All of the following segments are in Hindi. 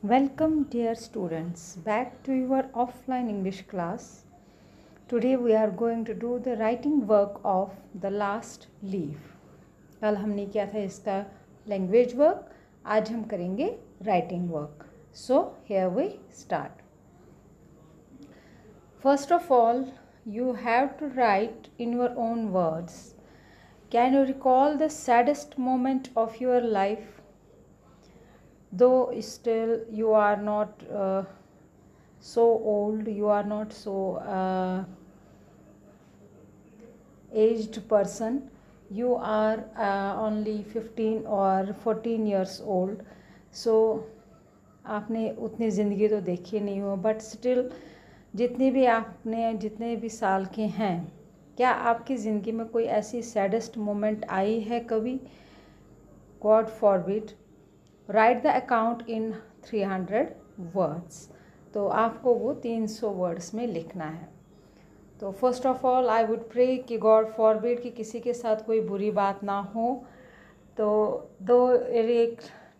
Welcome, dear students, back to your offline English class. Today we are going to do the writing work of the last leaf. कल हमने किया था इसका लैंग्वेज वर्क, आज हम करेंगे writing work. So here we start. First of all, you have to write in your own words. Can you recall the saddest moment of your life? Though still you are not so old, you are not so aged person, you are only 15 or 14 years old, so आपने उतनी ज़िंदगी तो देखी नहीं हो, बट स्टिल जितने भी साल के हैं, क्या आपकी ज़िंदगी में कोई ऐसी सैडेस्ट मोमेंट आई है कभी? God forbid. Write the account in 300 words. तो आपको वो 300 वर्ड्स में लिखना है. तो first of all I would pray कि गॉड फॉरबिड कि किसी के साथ कोई बुरी बात ना हो. तो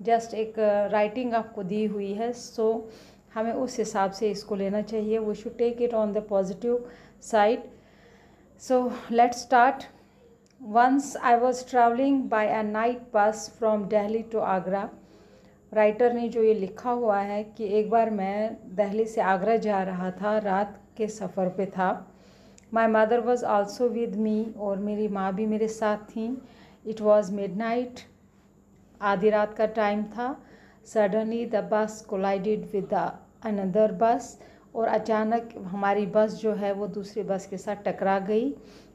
एक राइटिंग आपको दी हुई है, सो हमें उस हिसाब से इसको लेना चाहिए. We should take it on the positive side. So let's start. Once I was travelling by a night bus from Delhi to Agra. Writer ने जो ये लिखा हुआ है कि एक बार मैं दिल्ली से आगरा जा रहा था, रात के सफ़र पे था. My mother was also with me, और मेरी माँ भी मेरे साथ थी. इट वॉज मिडनाइट, आधी रात का टाइम था. Suddenly the bus collided with another बस, और अचानक हमारी बस जो है वो दूसरी बस के साथ टकरा गई.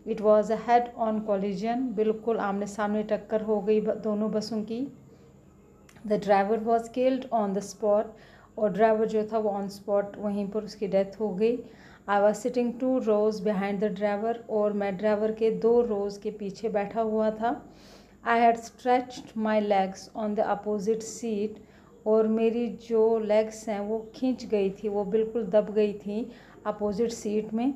It was a head on collision, बिल्कुल आमने सामने टक्कर हो गई दोनों बसों की. The driver was killed on the spot, और ड्राइवर जो था वो ऑन स्पॉट वहीं पर उसकी डेथ हो गई. I was sitting 2 rows behind the driver, और मैं ड्राइवर के 2 rows के पीछे बैठा हुआ था. I had stretched my legs on the opposite seat, और मेरी जो लेग्स हैं वो खींच गई थी, वो बिल्कुल दब गई थी अपोजिट सीट में.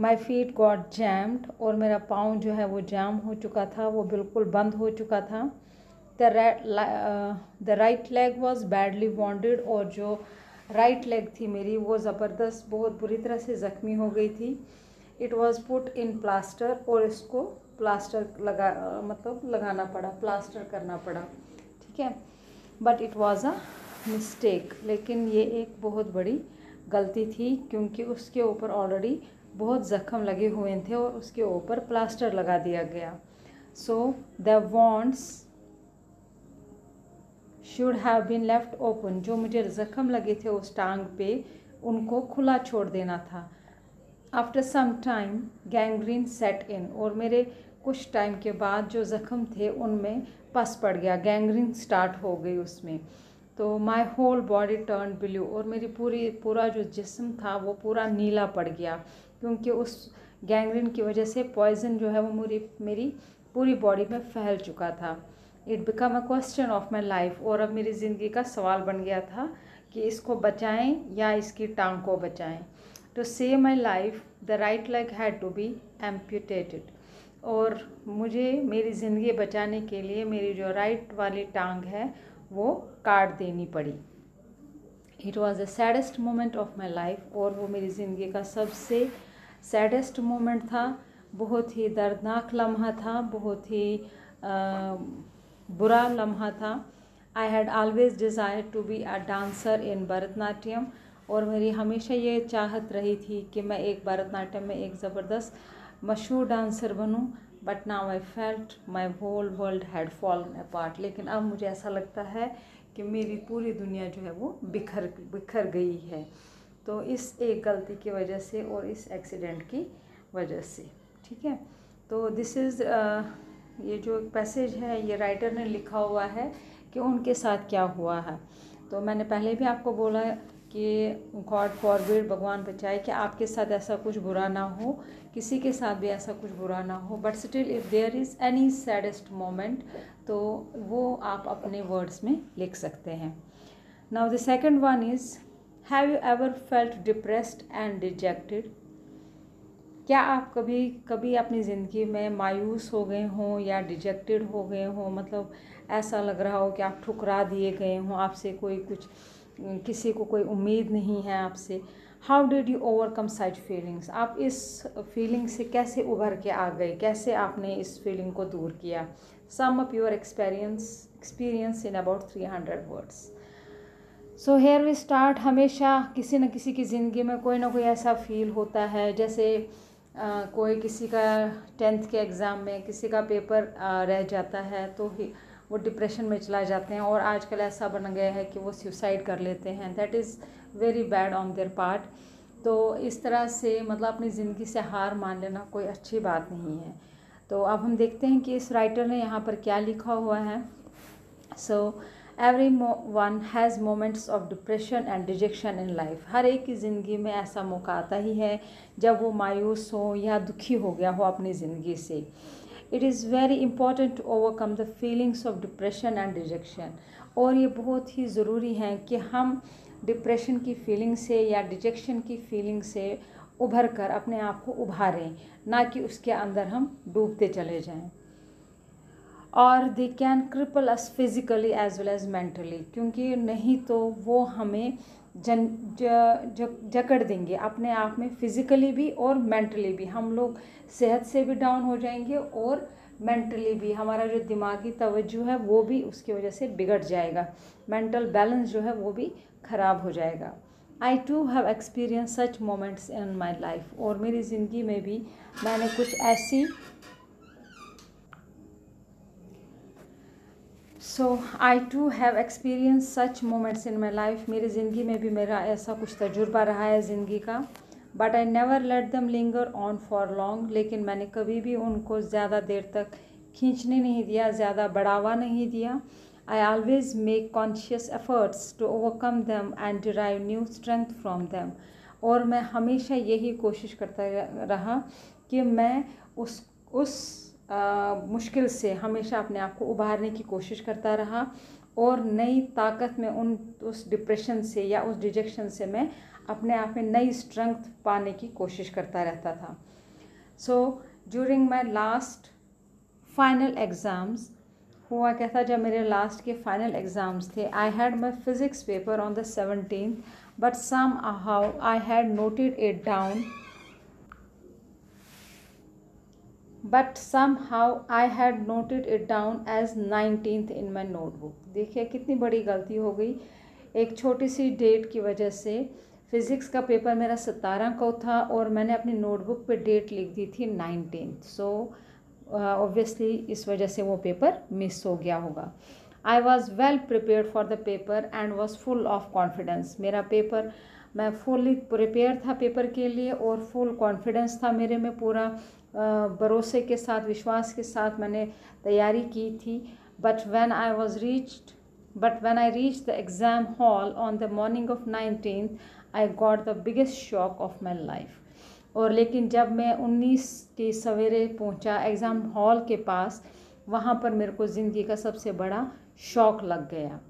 माई फीट गॉट जैम्ड, और मेरा पाँव जो है वो जाम हो चुका था, वो बिल्कुल बंद हो चुका था. The right leg was badly wounded, और जो राइट लेग थी मेरी वो ज़बरदस्त बहुत बुरी तरह से ज़ख्मी हो गई थी. It was put in plaster, और इसको प्लास्टर लगाना पड़ा, प्लास्टर करना पड़ा. ठीक है, but it was a mistake. लेकिन ये एक बहुत बड़ी गलती थी, क्योंकि उसके ऊपर ऑलरेडी बहुत ज़ख्म लगे हुए थे और उसके ऊपर प्लास्टर लगा दिया गया. So the wounds should have been left open. जो मुझे ज़ख्म लगे थे उस टांग पे, उनको खुला छोड़ देना था. After some time gangrene set in, और मेरे कुछ टाइम के बाद जो ज़ख्म थे उनमें पस पड़ गया, गैंग्रीन स्टार्ट हो गई उसमें. तो my whole body turn blue, और मेरी पूरा जो जिस्म था वो पूरा नीला पड़ गया, क्योंकि उस गैंग्रीन की वजह से पॉइज़न जो है वो मेरी पूरी बॉडी में फैल चुका था. It become a question of my life, और अब मेरी ज़िंदगी का सवाल बन गया था कि इसको बचाएं या इसकी टांग को बचाएं. To save my life the right leg had to be amputated, और मुझे मेरी ज़िंदगी बचाने के लिए मेरी जो राइट वाली टांग है वो काट देनी पड़ी. It was the saddest moment of my life, और वो मेरी ज़िंदगी का सबसे सैडेस्ट मोमेंट था. बहुत ही दर्दनाक लम्हा था, बहुत ही बुरा लम्हा था. I had always desire to be a dancer in Bharatanatyam, और मेरी हमेशा ये चाहत रही थी कि मैं एक भरतनाट्यम में एक ज़बरदस्त मशहूर डांसर बनूं. But now I felt my whole world had fallen apart. लेकिन अब मुझे ऐसा लगता है कि मेरी पूरी दुनिया जो है वो बिखर गई है. तो इस एक गलती की वजह से और इस एक्सीडेंट की वजह से. ठीक है, तो दिस इज़ ये जो पैसेज है ये राइटर ने लिखा हुआ है कि उनके साथ क्या हुआ है. तो मैंने पहले भी आपको बोला कि गॉड फॉरबिड, भगवान बचाए कि आपके साथ ऐसा कुछ बुरा ना हो, किसी के साथ भी ऐसा कुछ बुरा ना हो. But still if there is any saddest moment, तो वो आप अपने वर्ड्स में लिख सकते हैं. Now the second one is, have you ever felt depressed and dejected. क्या आप कभी अपनी ज़िंदगी में मायूस हो गए हों या डिजेक्टेड हो गए हों, मतलब ऐसा लग रहा हो कि आप ठुकरा दिए गए हों, आपसे कोई कुछ किसी को कोई उम्मीद नहीं है आपसे। How did you overcome such feelings, आप इस फीलिंग से कैसे उभर के आ गए, कैसे आपने इस फीलिंग को दूर किया। Sum up your experience in about 300 words. So here we start. हमेशा किसी न किसी की ज़िंदगी में कोई ना कोई ऐसा फील होता है, जैसे कोई किसी का 10th के एग्ज़ाम में किसी का पेपर रह जाता है तो वो डिप्रेशन में चला जाते हैं, और आजकल ऐसा बन गया है कि वो सुसाइड कर लेते हैं। That is very bad on their part. तो इस तरह से मतलब अपनी ज़िंदगी से हार मान लेना कोई अच्छी बात नहीं है। तो अब हम देखते हैं कि इस राइटर ने यहाँ पर क्या लिखा हुआ है। सो everyone has moments of depression and rejection in life। हर एक की ज़िंदगी में ऐसा मौका आता ही है जब वो मायूस हो या दुखी हो गया हो अपनी ज़िंदगी से। It is very important to overcome the feelings of depression and rejection. और ये बहुत ही ज़रूरी है कि हम डिप्रेशन की फीलिंग से या रिजेक्शन की फीलिंग से उभर कर अपने आप को उभारें, ना कि उसके अंदर हम डूबते चले जाएं। और they can cripple us physically as well as mentally, क्योंकि नहीं तो वो हमें जकड़ देंगे अपने आप में, फिज़िकली भी और मेंटली भी। हम लोग सेहत से भी डाउन हो जाएंगे और मेंटली भी हमारा जो दिमागी तवज्जो है वो भी उसकी वजह से बिगड़ जाएगा, मेंटल बैलेंस जो है वो भी ख़राब हो जाएगा। I too have experience such moments in my life. और मेरी ज़िंदगी में भी मैंने कुछ ऐसी I too have experience such moments in my life. मेरी ज़िंदगी में भी मेरा ऐसा कुछ तजुर्बा रहा है ज़िंदगी का। But I never let them linger on for long. लेकिन मैंने कभी भी उनको ज़्यादा देर तक खींचने नहीं दिया, ज़्यादा बढ़ावा नहीं दिया। I always make conscious efforts to overcome them and derive new strength from them. और मैं हमेशा यही कोशिश करता रहा कि मैं उस मुश्किल से हमेशा अपने आप को उभारने की कोशिश करता रहा, और नई ताकत में उस डिप्रेशन से या उस रिजेक्शन से मैं अपने आप में नई स्ट्रेंथ पाने की कोशिश करता रहता था। So during my last final exams, हुआ क्या था, जब मेरे लास्ट के फाइनल एग्ज़ाम्स थे, I had my physics paper on the 17th, but somehow I had noted it down But somehow I had noted it down as 19th in my notebook। देखिए कितनी बड़ी गलती हो गई, एक छोटी सी डेट की वजह से। फ़िज़िक्स का पेपर मेरा 17 को था और मैंने अपनी नोटबुक पे डेट लिख दी थी 19th। सो ऑब्वियसली इस वजह से वो पेपर मिस हो गया होगा। I was well prepared for the paper and was full of confidence. मेरा पेपर, मैं फुल्ली प्रिपेयर था पेपर के लिए और फुल कॉन्फिडेंस था मेरे में, पूरा भरोसे के साथ, विश्वास के साथ मैंने तैयारी की थी। But when I reach the exam hall on the morning of 19th, I got the biggest shock of my life. और लेकिन जब मैं 19 की सवेरे पहुंचा एग्ज़ाम हॉल के पास, वहाँ पर मेरे को ज़िंदगी का सबसे बड़ा शॉक लग गया।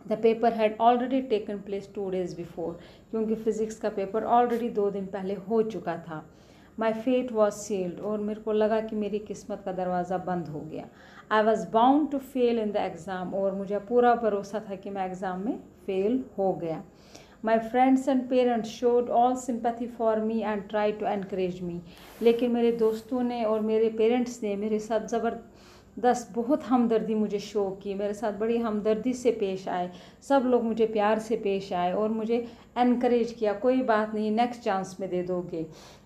The paper had already taken place 2 days before, क्योंकि फ़िज़िक्स का पेपर ऑलरेडी 2 दिन पहले हो चुका था। माई फेट वॉज सील्ड, और मेरे को लगा कि मेरी किस्मत का दरवाज़ा बंद हो गया। I was bound to fail in the exam, और मुझे पूरा भरोसा था कि मैं एग्ज़ाम में फ़ेल हो गया। My friends and parents showed all sympathy for me and try to encourage me. लेकिन मेरे दोस्तों ने और मेरे पेरेंट्स ने मेरे साथ ज़बरदस्त बहुत हमदर्दी मुझे शो की, मेरे साथ बड़ी हमदर्दी से पेश आए। सब लोग मुझे प्यार से पेश आए और मुझे एनकरेज किया, कोई बात नहीं, नेक्स्ट चांस में दे दोगे।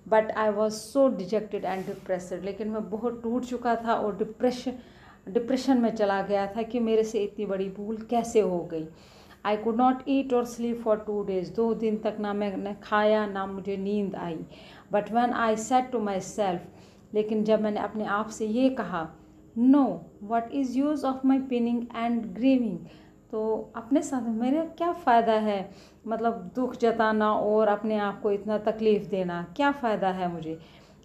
But I was so dejected and depressed. लेकिन मैं बहुत टूट चुका था और डिप्रेशन में चला गया था कि मेरे से इतनी बड़ी भूल कैसे हो गई। आई कुड नॉट ईट और स्लीप फॉर 2 days। 2 दिन तक ना मैंने खाया ना मुझे नींद आई। But when I said to myself, लेकिन जब मैंने अपने आप से ये कहा, no, what is use of my pining and grieving. तो अपने साथ मेरा क्या फ़ायदा है, मतलब दुख जताना और अपने आप को इतना तकलीफ़ देना, क्या फ़ायदा है मुझे।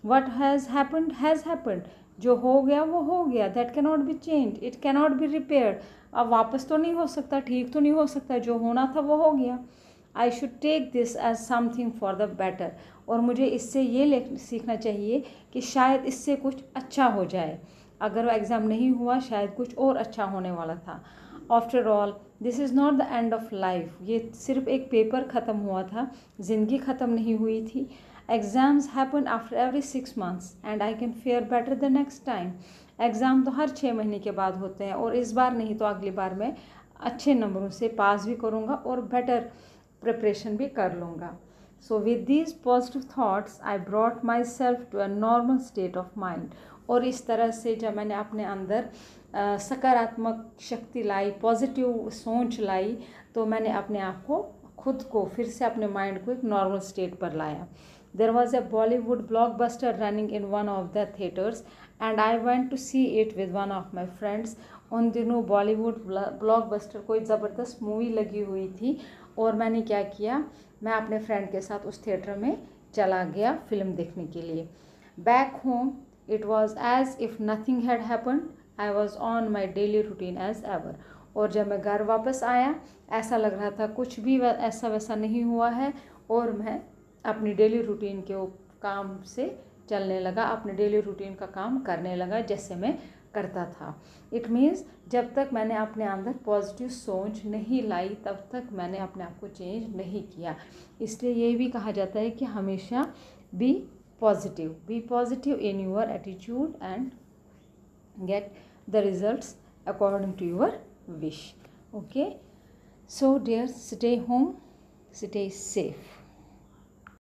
व्हाट हैज़ हैपेंड, जो हो गया वो हो गया। That can not be change, it can not be repaired. अब वापस तो नहीं हो सकता, ठीक तो नहीं हो सकता, जो होना था वो हो गया। I should take this as something for the better. और मुझे इससे ये सीखना चाहिए कि शायद इससे कुछ अच्छा हो जाए। अगर वो एग्ज़ाम नहीं हुआ, शायद कुछ और अच्छा होने वाला था। After all this is not the end of life, ये सिर्फ एक पेपर ख़त्म हुआ था, ज़िंदगी ख़त्म नहीं हुई थी। Exams happen after every 6 months and I can fair better the next time. Exam तो हर 6 महीने के बाद होते हैं, और इस बार नहीं तो अगली बार मैं अच्छे नंबरों से पास भी करूँगा और बेटर प्रिपरेशन भी कर लूँगा। So with these positive thoughts I brought myself to a normal state of mind. और इस तरह से जब मैंने अपने अंदर सकारात्मक शक्ति लाई, पॉजिटिव सोच लाई, तो मैंने अपने आप को, खुद को फिर से अपने माइंड को एक नॉर्मल स्टेट पर लाया। There was a Bollywood blockbuster running in one of the theatres and I went to see it with one of my friends. उन दिनों बॉलीवुड ब्लॉकबस्टर कोई ज़बरदस्त मूवी लगी हुई थी, और मैंने क्या किया, मैं अपने फ्रेंड के साथ उस थिएटर में चला गया फिल्म देखने के लिए। Back home it was as if nothing had happened, I was on my daily routine as ever. और जब मैं घर वापस आया, ऐसा लग रहा था कुछ भी ऐसा वैसा नहीं हुआ है, और मैं अपनी डेली रूटीन के काम से चलने लगा, अपने डेली रूटीन का काम करने लगा जैसे मैं करता था। इट मीन्स जब तक मैंने अपने अंदर पॉजिटिव सोच नहीं लाई, तब तक मैंने अपने आप को चेंज नहीं किया। इसलिए ये भी कहा जाता है कि हमेशा be positive in your attitude and get the results according to your wish. Okay, so dear, stay home, stay safe.